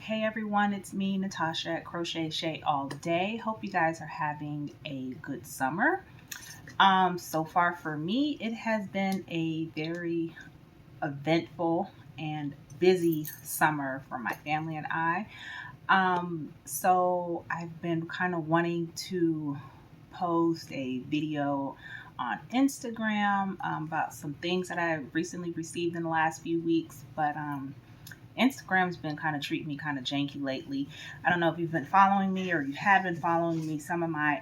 Hey everyone, it's me, Natasha at Crochet All Day. Hope you guys are having a good summer. So far for me, it has been a very eventful and busy summer for my family and I. So I've been kind of wanting to post a video on Instagram about some things that I recently received in the last few weeks, but Instagram's been kind of treating me kind of janky lately. I don't know if you've been following me or you have been following me. Some of my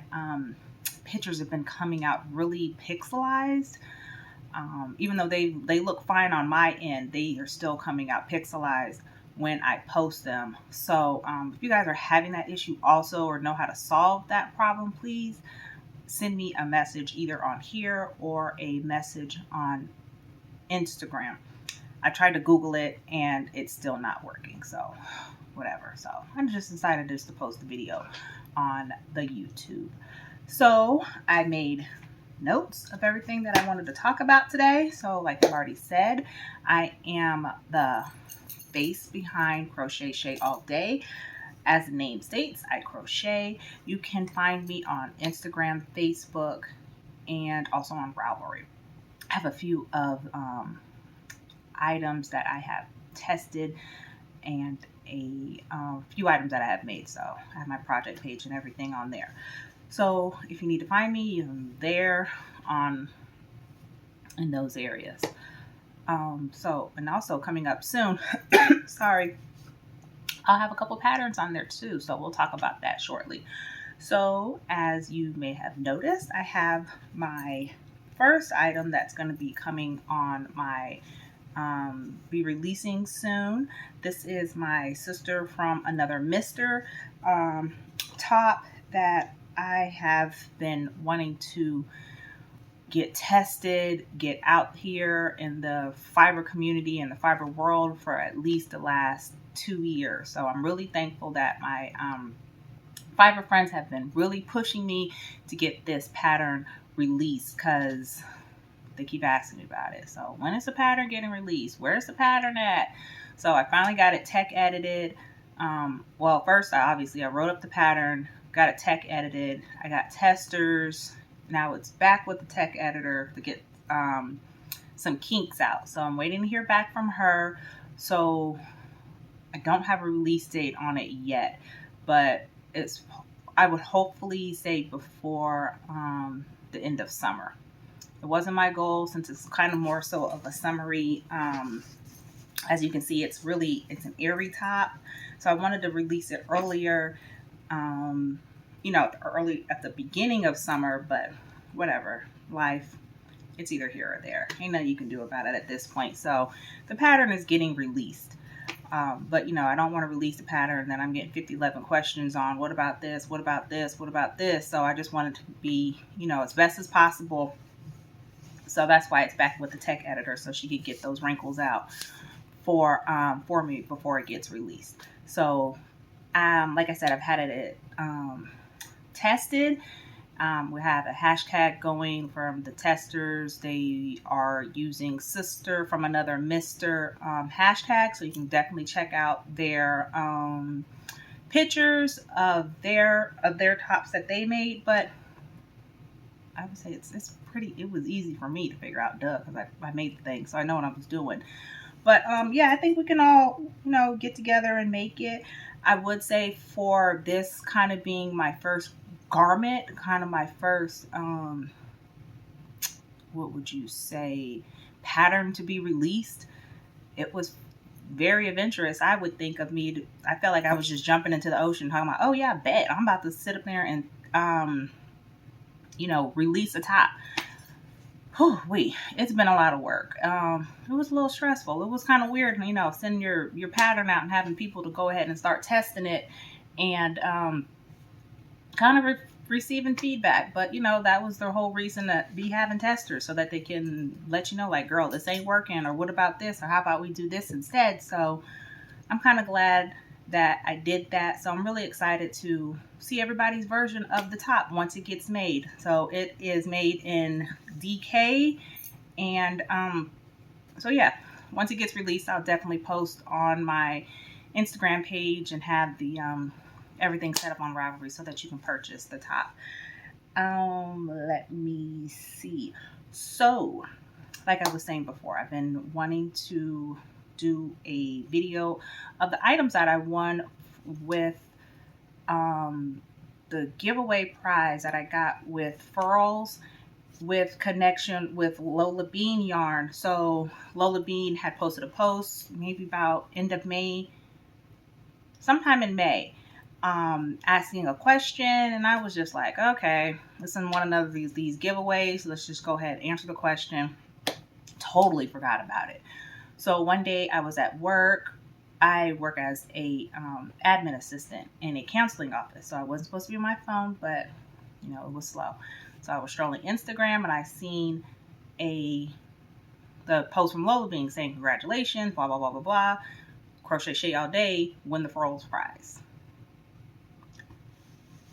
pictures have been coming out really pixelized. Even though they look fine on my end, they are still coming out pixelized when I post them. So if you guys are having that issue also or know how to solve that problem, please send me a message either on here or a message on Instagram. I tried to Google it and it's still not working. So whatever. So I just decided just to post the video on the YouTube. So I made notes of everything that I wanted to talk about today. So like I've already said, I am the face behind Crochet All Day. As the name states, I crochet. You can find me on Instagram, Facebook, and also on Ravelry. I have a few of items that I have tested and a few items that I have made. So I have my project page and everything on there. So if you need to find me, I'm there in those areas. And also coming up soon, sorry, I'll have a couple patterns on there too. So we'll talk about that shortly. So as you may have noticed, I have my first item that's going to be coming on my be releasing soon. This is my Sister from Another Mister top that I have been wanting to get tested, get out here in the fiber community and the fiber world for at least the last 2 years. So I'm really thankful that my fiber friends have been really pushing me to get this pattern released because they keep asking me about it. So when is the pattern getting released? Where's the pattern at? So I finally got it tech edited. Well, first I wrote up the pattern, got it tech edited. I got testers. Now it's back with the tech editor to get some kinks out. So I'm waiting to hear back from her. So I don't have a release date on it yet, but I would hopefully say before the end of summer. It wasn't my goal since it's kind of more so of a summery. As you can see, it's an airy top. So I wanted to release it earlier, early at the beginning of summer, but whatever, life, it's either here or there. Ain't nothing you can do about it at this point. So the pattern is getting released. But I don't want to release the pattern and then I'm getting 11 questions on what about this, what about this, what about this. So I just wanted to be, as best as possible. So that's why it's back with the tech editor, so she could get those wrinkles out for me before it gets released. So, like I said, I've had it tested. We have a hashtag going from the testers. They are using Sister from Another Mister hashtag, so you can definitely check out their pictures of their tops that they made. But I would say it was easy for me to figure out, because I made the thing, so I know what I was doing. But I think we can all, get together and make it. I would say for this kind of being my first garment, kind of my first, what would you say, pattern to be released, it was very adventurous. I would think of me, I felt like I was just jumping into the ocean talking about, oh yeah, I bet I'm about to sit up there and, release a top. It's been a lot of work. It was a little stressful. It was kind of weird, sending your pattern out and having people to go ahead and start testing it and kind of receiving feedback. But, that was the whole reason to be having testers, so that they can let you know, like, girl, this ain't working, or what about this, or how about we do this instead. So I'm kind of glad that I did that. So I'm really excited to see everybody's version of the top once it gets made. So it is made in DK, and so yeah, once it gets released, I'll definitely post on my Instagram page and have the everything set up on Ravelry so that you can purchase the top. Let me see. So, like I was saying before, I've been wanting to do a video of the items that I won with the giveaway prize that I got with Furls with connection with Lola Bean yarn. So Lola Bean had posted a post maybe about end of May, sometime in May, asking a question, and I was just like, okay, listen, one another these giveaways, let's just go ahead and answer the question. Totally forgot about it. So one day I was at work. I work as a admin assistant in a counseling office, so I wasn't supposed to be on my phone, but you know, it was slow. So I was strolling Instagram and I seen the post from Lola Bean saying congratulations, blah blah blah blah blah, crochet all day, win the Furls prize.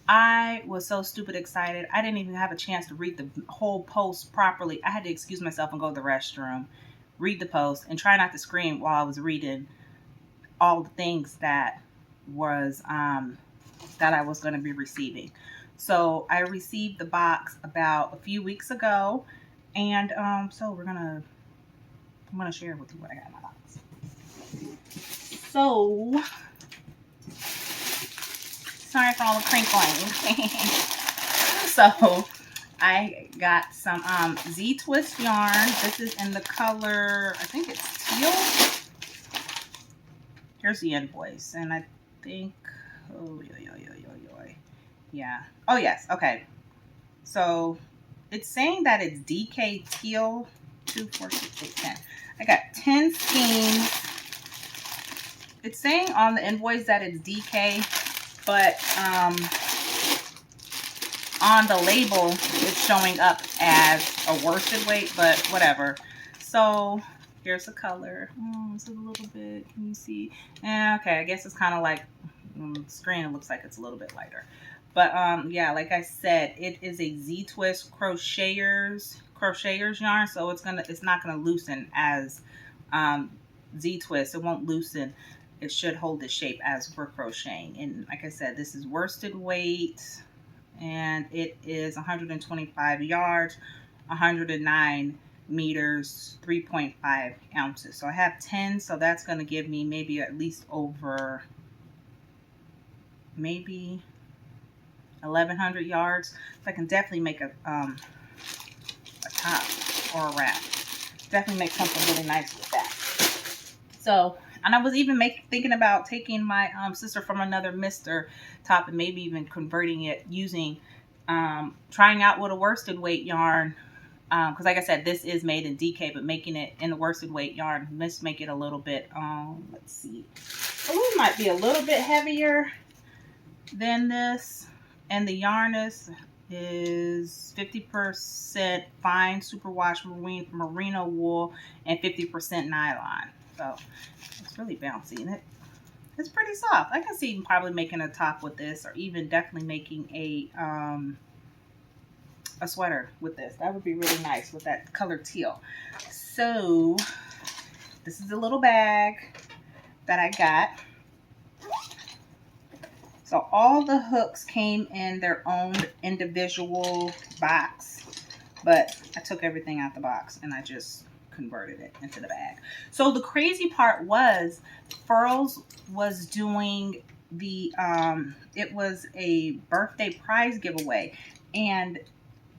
I was so stupid excited. I didn't even have a chance to read the whole post properly. I had to excuse myself and go to the restroom, read the post, and try not to scream while I was reading all the things that was that I was going to be receiving. So I received the box about a few weeks ago, and so I'm gonna share with you what I got in my box. So sorry for all the crinkling. So I got some Z Twist yarn. This is in the color, I think it's teal. Here's the invoice, and I think, yeah. Oh yes, okay. So it's saying that it's DK teal. 2, 4, 6, 8, 10. I got 10 skeins. It's saying on the invoice that it's DK, but on the label it's showing up as a worsted weight, but whatever. So here's the color. It's a little bit, can you see? Okay, I guess it's kind of like on the screen, it looks like it's a little bit lighter. But yeah, like I said, it is a Z Twist crocheters yarn, so it's not gonna loosen as Z Twist. It won't loosen. It should hold the shape as we're crocheting. And like I said, this is worsted weight, and it is 125 yards, 109 meters, 3.5 ounces. So I have 10, so that's going to give me maybe at least over maybe 1,100 yards. So I can definitely make a top or a wrap. Definitely make something really nice with that. So, and I was even thinking about taking my sister from another Mister top and maybe even converting it using, trying out with a worsted weight yarn. Because like I said, this is made in DK, but making it in the worsted weight yarn, let's make it a little bit, let's see. The loom might be a little bit heavier than this. And the yarn is 50% fine superwash merino wool and 50% nylon. So it's really bouncy, and it's pretty soft. I can see probably making a top with this, or even definitely making a sweater with this. That would be really nice with that color teal. So this is a little bag that I got. So all the hooks came in their own individual box, but I took everything out the box and I just converted it into the bag. So the crazy part was Furls was doing the it was a birthday prize giveaway, and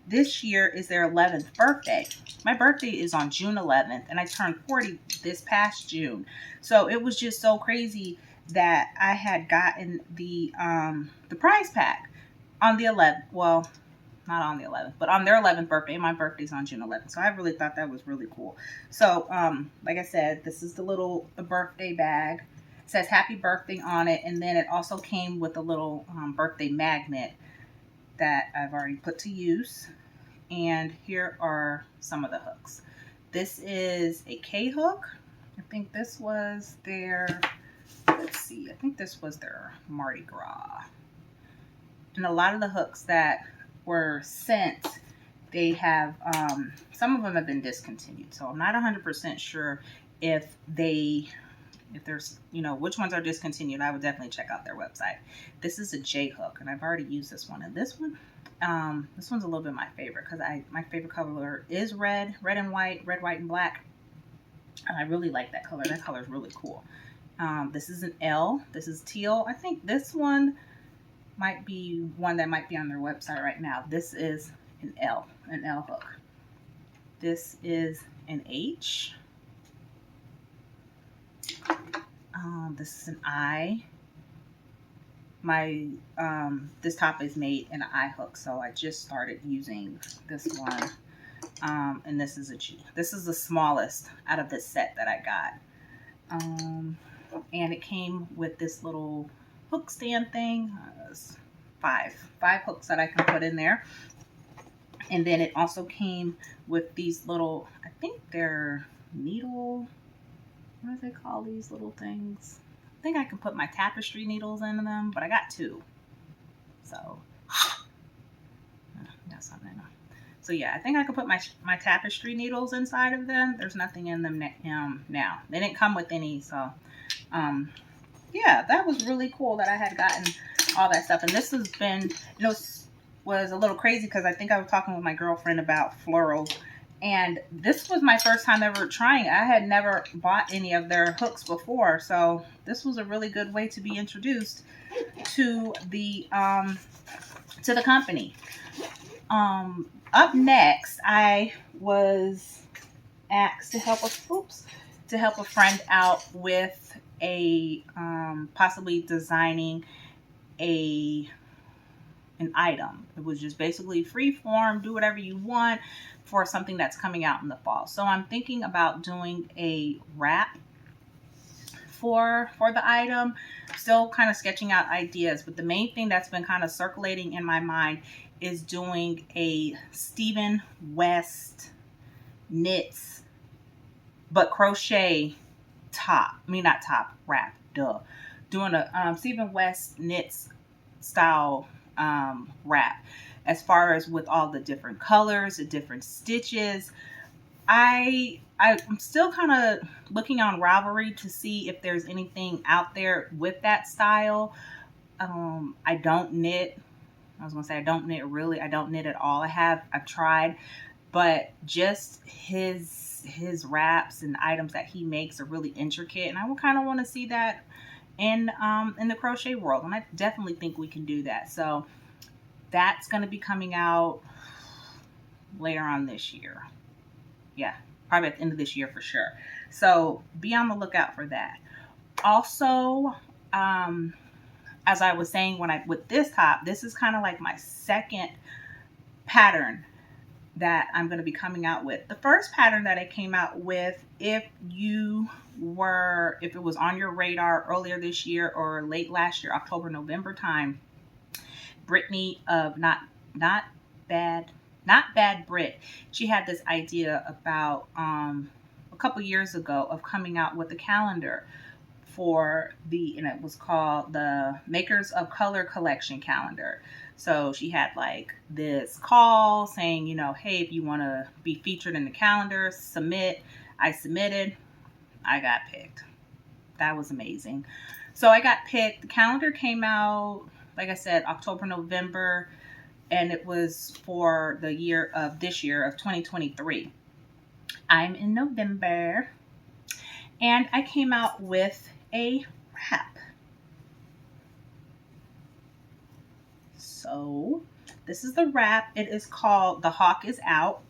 this year is their 11th birthday. My birthday is on June 11th, and I turned 40 this past June. So it was just so crazy that I had gotten the prize pack on the 11th. Well, not on the 11th, but on their 11th birthday. My birthday's on June 11th. So I really thought that was really cool. So, like I said, this is the birthday bag. It says happy birthday on it. And then it also came with a little birthday magnet that I've already put to use. And here are some of the hooks. This is a K hook. I think this was their, let's see, I think this was their Mardi Gras. And a lot of the hooks that were sent, they have, some of them have been discontinued. So I'm not 100% sure if they if there's, you know, which ones are discontinued, I would definitely check out their website. This is a J hook, and I've already used this one. And this one's a little bit my favorite because my favorite color is red and white, red, white, and black. And I really like that color. That color is really cool. This is an L. This is teal. I think this one might be one that might be on their website right now. This is an L hook. This is an H. This is an I. My this top is made in an I hook, so I just started using this one. And this is a G. This is the smallest out of this set that I got. And it came with this little hook stand thing. Five hooks that I can put in there. And then it also came with these little, I think they're needle, what do they call these little things? I think I can put my tapestry needles in them, but I got 2. So, that's something. So yeah, I think I could put my tapestry needles inside of them. There's nothing in them now. They didn't come with any, so yeah, that was really cool that I had gotten all that stuff. And this has been, you know, was a little crazy because I think I was talking with my girlfriend about florals, and this was my first time ever trying it. I had never bought any of their hooks before, so this was a really good way to be introduced to the company. Up next, I was asked to help a friend out with a possibly designing an item. It was just basically free form, do whatever you want for something that's coming out in the fall. So I'm thinking about doing a wrap for the item. Still kind of sketching out ideas, but the main thing that's been kind of circulating in my mind is doing a Stephen West knits but crochet wrap. Doing a Stephen West knits style wrap, as far as with all the different colors, the different stitches. I'm still kind of looking on Ravelry to see if there's anything out there with that style. I don't knit. I was gonna say I don't knit really. I don't knit at all. I've tried, but just his wraps and items that he makes are really intricate, and I would kind of want to see that in the crochet world, and I definitely think we can do that. So that's going to be coming out later on this year. Yeah, probably at the end of this year for sure. So be on the lookout for that. Also, as I was saying, with this top, this is kind of like my second pattern that I'm going to be coming out with. The first pattern that I came out with, if it was on your radar earlier this year or late last year, October, November time, Brittany of Not Bad Brit, she had this idea about a couple years ago of coming out with a calendar and it was called the Makers of Color Collection calendar. So she had like this call saying, you know, hey, if you want to be featured in the calendar, submit. I submitted. I got picked. That was amazing. So I got picked. The calendar came out, like I said, October, November, and it was for this year of 2023. I'm in November, and I came out with a wrap. So this is the wrap. It is called The Hawk Is Out,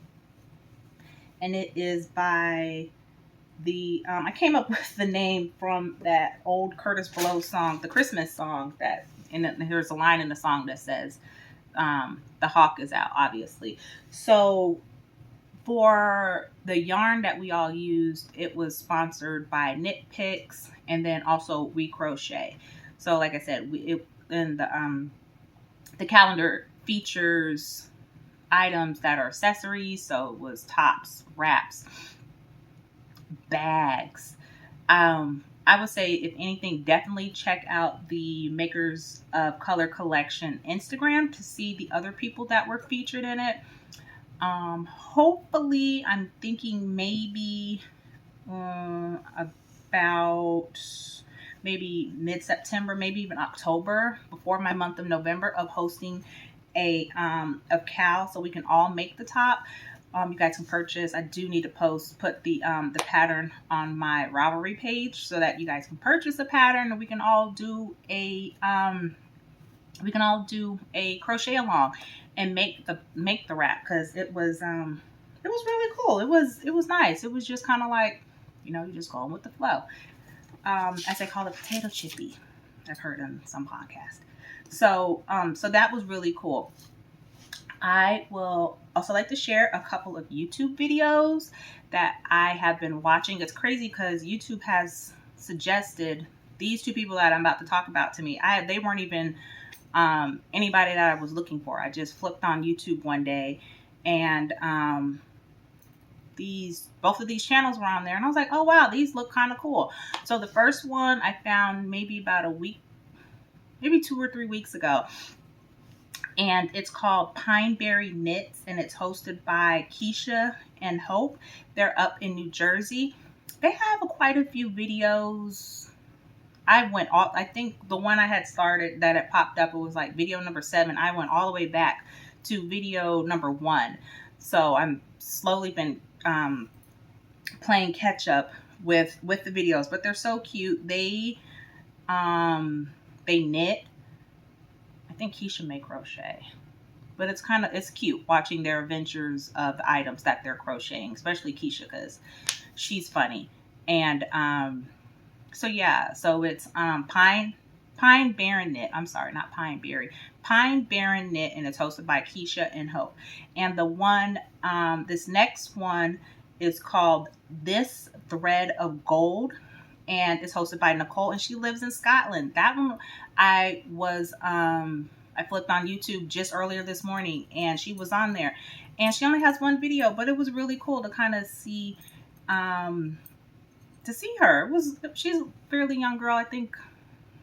and it is by I came up with the name from that old Curtis Blow song, the Christmas song, and there's a line in the song that says, the hawk is out, obviously. So for the yarn that we all used, it was sponsored by Knit Picks and then also We Crochet. So like I said, the calendar features items that are accessories. So it was tops, wraps, bags. I would say, if anything, definitely check out the Makers of Color Collection Instagram to see the other people that were featured in it. Hopefully, I'm thinking maybe about maybe mid-September, maybe even October, before my month of November, of hosting a cow so we can all make the top. You guys can purchase. I do need to put the pattern on my Ravelry page so that you guys can purchase a pattern and we can all do a crochet along and make the wrap, because it was really cool. It was nice. It was just kind of like, you're just going with the flow. As they call it, potato chippy. I've heard in some podcast. So that was really cool. I will also like to share a couple of YouTube videos that I have been watching. It's crazy because YouTube has suggested these two people that I'm about to talk about to me. They weren't even anybody that I was looking for. I just flipped on YouTube one day, and both of these channels were on there, and I was like, oh wow, these look kind of cool. So the first one I found maybe about a week, maybe 2 or 3 weeks ago, and it's called Pineberry Knits, and it's hosted by Keisha and Hope. They're up in New Jersey. They have quite a few videos. I think the one I had started that it popped up, it was like video number 7. I went all the way back to video number 1. So I'm slowly been playing catch up with the videos, but they're so cute. They knit. I think Keisha may crochet, but it's cute watching their adventures of the items that they're crocheting, especially Keisha, because she's funny. And so it's Pine Barren Knit. I'm sorry, not Pineberry. Pine Barren Knit, and it's hosted by Keisha and Hope. And the one, this next one is called This Thread of Gold, and it's hosted by Nicole, and she lives in Scotland. That one I flipped on YouTube just earlier this morning, and she was on there, and she only has one video, but it was really cool to kind of see her. She's a fairly young girl, I think.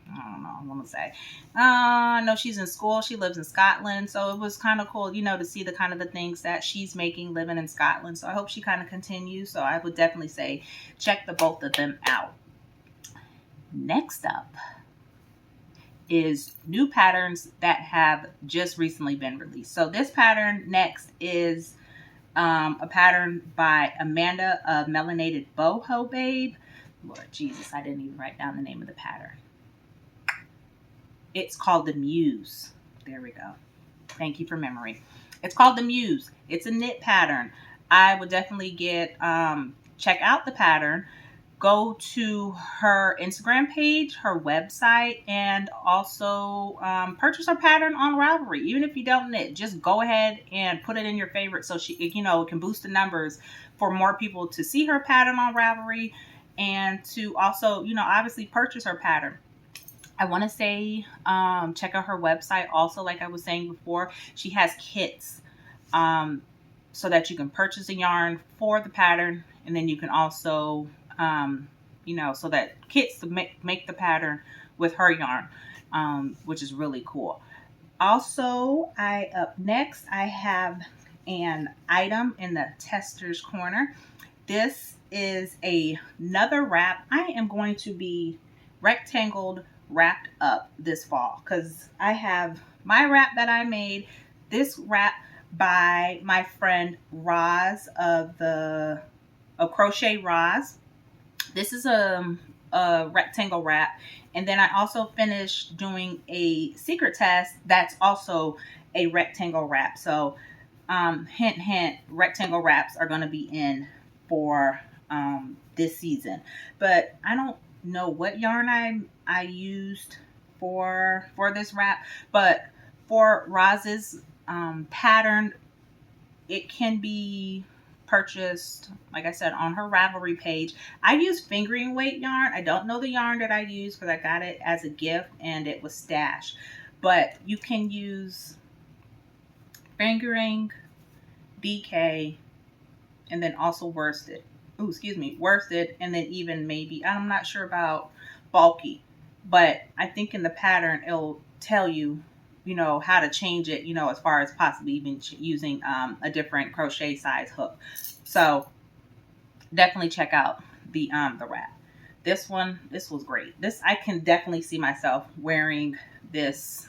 I don't know, I'm gonna say. No, she's in school. She lives in Scotland, so it was kind of cool, to see the kind of the things that she's making living in Scotland. So I hope she kind of continues. So I would definitely say check the both of them out. Next up is new patterns that have just recently been released. So this pattern next is a pattern by Amanda of Melanated Boho Babe. Lord Jesus, I didn't even write down the name of the pattern. It's called the Muse. There we go. Thank you for memory. It's called the Muse. It's a knit pattern. I would definitely check out the pattern. Go to her Instagram page, her website, and also purchase her pattern on Ravelry. Even if you don't knit, just go ahead and put it in your favorite so it can boost the numbers for more people to see her pattern on Ravelry, and to also, obviously purchase her pattern. I want to say check out her website also. Like I was saying before, she has kits so that you can purchase a yarn for the pattern, and then you can also so that kits to make the pattern with her yarn, which is really cool. Also, up next I have an item in the tester's corner. This is another wrap. I am going to be rectangled wrapped up this fall, because I have my wrap that I made. This wrap by my friend Roz of Crochet Roz. This is a rectangle wrap, and then I also finished doing a secret test that's also a rectangle wrap. So hint hint, rectangle wraps are going to be in for this season, but I don't know what yarn I used for this wrap, but for Roz's pattern, it can be purchased, like I said, on her Ravelry page. I use fingering weight yarn. I don't know the yarn that I used because I got it as a gift and it was stashed, but you can use fingering, DK, and then also worsted. Worsted, and then even maybe, I'm not sure about bulky, but I think in the pattern it'll tell you, how to change it, as far as possibly even using a different crochet size hook. So definitely check out the wrap. this was great. This, I can definitely see myself wearing this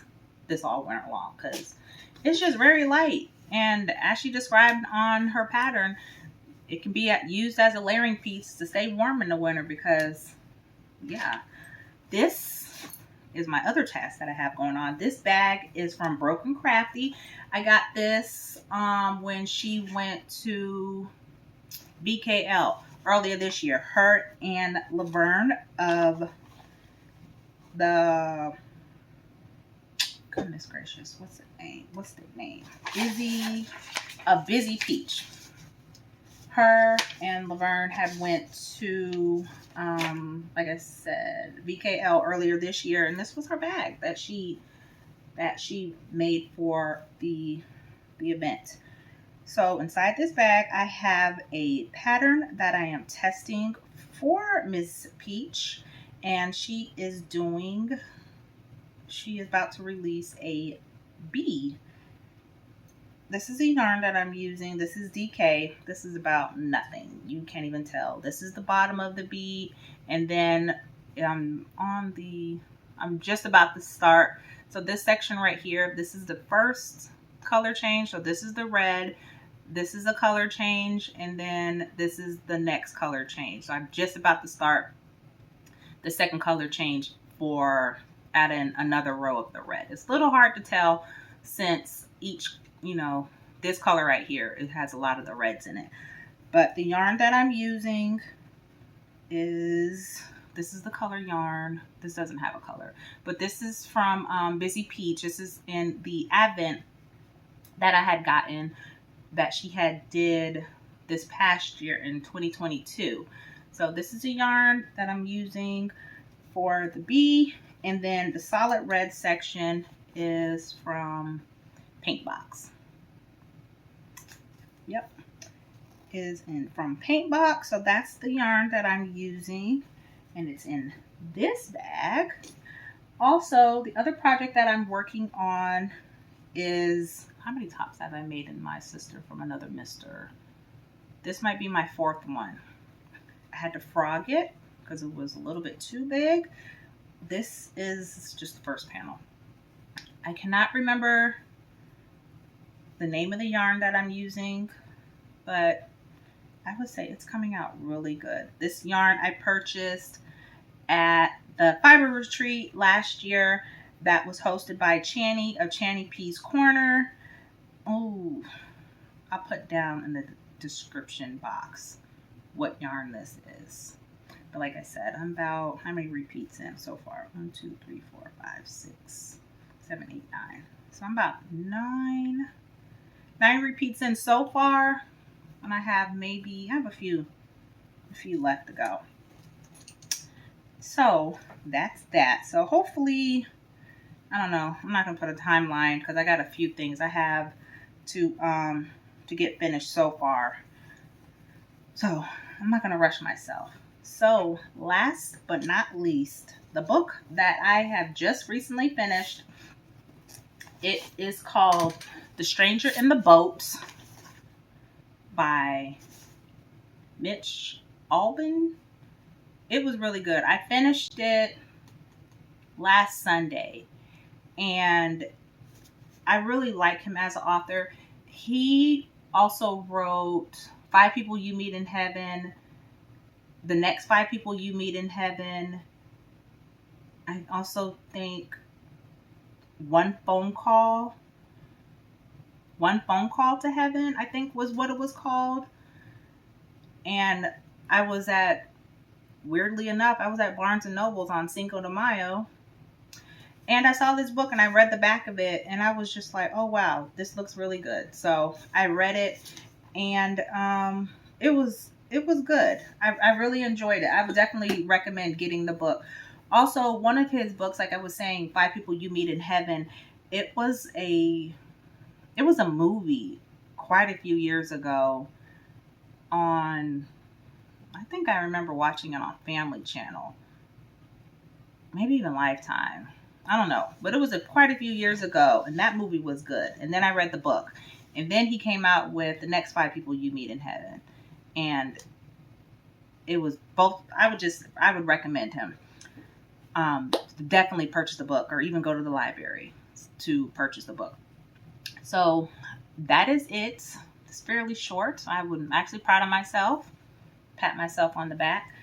all winter long, because it's just very light. And as she described on her pattern, it can be used as a layering piece to stay warm in the winter, because yeah, this is my other task that I have going on. This bag is from Crafty. I got this when she went to BKL earlier this year. Her and Laverne of the, goodness gracious, what's the name? Bzy Peach. Her and Laverne had went to, like I said, BKL earlier this year, and this was her bag that she made for the event. So inside this bag, I have a pattern that I am testing for Miss Peach, and she is about to release a bee. This is a yarn that I'm using. This is DK. This is about nothing. You can't even tell. This is the bottom of the bee. And then I'm just about to start. So this section right here, this is the first color change. So this is the red. This is a color change. And then this is the next color change. So I'm just about to start the second color change for adding another row of the red. It's a little hard to tell since each, this color right here, it has a lot of the reds in it. But the yarn that I'm using this is the color yarn. This doesn't have a color, but this is from Bzy Peach. This is in the Advent that I had gotten that she had did this past year in 2022. So this is a yarn that I'm using for the bee, and then the solid red section is from Paintbox. Yep, is from Paintbox. So that's the yarn that I'm using, and it's in this bag. Also, the other project that I'm working on is, how many tops have I made in my sister from another mister? This might be my fourth one. I had to frog it because it was a little bit too big. This is just the first panel. I cannot remember the name of the yarn that I'm using, but I would say it's coming out really good. This yarn I purchased at the Fiber Retreat last year that was hosted by Channy of Channy P's Corner. Oh, I'll put down in the description box what yarn this is. But like I said, I'm about, how many repeats in so far? 1, 2, 3, 4, 5, 6, 7, 8, 9. So I'm about 9 repeats in so far, and I have a few left to go. So that's that. So hopefully, I don't know, I'm not gonna put a timeline because I got a few things I have to get finished so far. So I'm not gonna rush myself. So last but not least, the book that I have just recently finished, it is called The Stranger in the Boat by Mitch Albin. It was really good. I finished it last Sunday, and I really like him as an author. He also wrote 5 People You Meet in Heaven, The Next 5 People You Meet in Heaven. I also think One Phone Call to Heaven, I think was what it was called. And weirdly enough, I was at Barnes & Noble's on Cinco de Mayo, and I saw this book and I read the back of it, and I was just like, oh wow, this looks really good. So I read it, and it was good. I really enjoyed it. I would definitely recommend getting the book. Also, one of his books, like I was saying, 5 People You Meet in Heaven, it was a movie quite a few years ago on, I think I remember watching it on Family Channel, maybe even Lifetime. I don't know, but it was quite a few years ago, and that movie was good. And then I read the book, and then he came out with The Next 5 People You Meet in Heaven, and it was both. I would recommend him. Definitely purchase the book, or even go to the library to purchase the book. So that is it. It's fairly short. I'm actually proud of myself. Pat myself on the back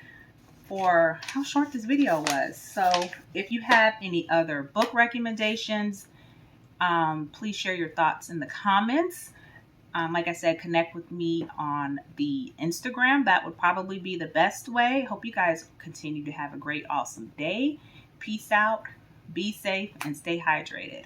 for how short this video was. So if you have any other book recommendations, please share your thoughts in the comments. Like I said, connect with me on the Instagram. That would probably be the best way. Hope you guys continue to have a great, awesome day. Peace out, be safe, and stay hydrated.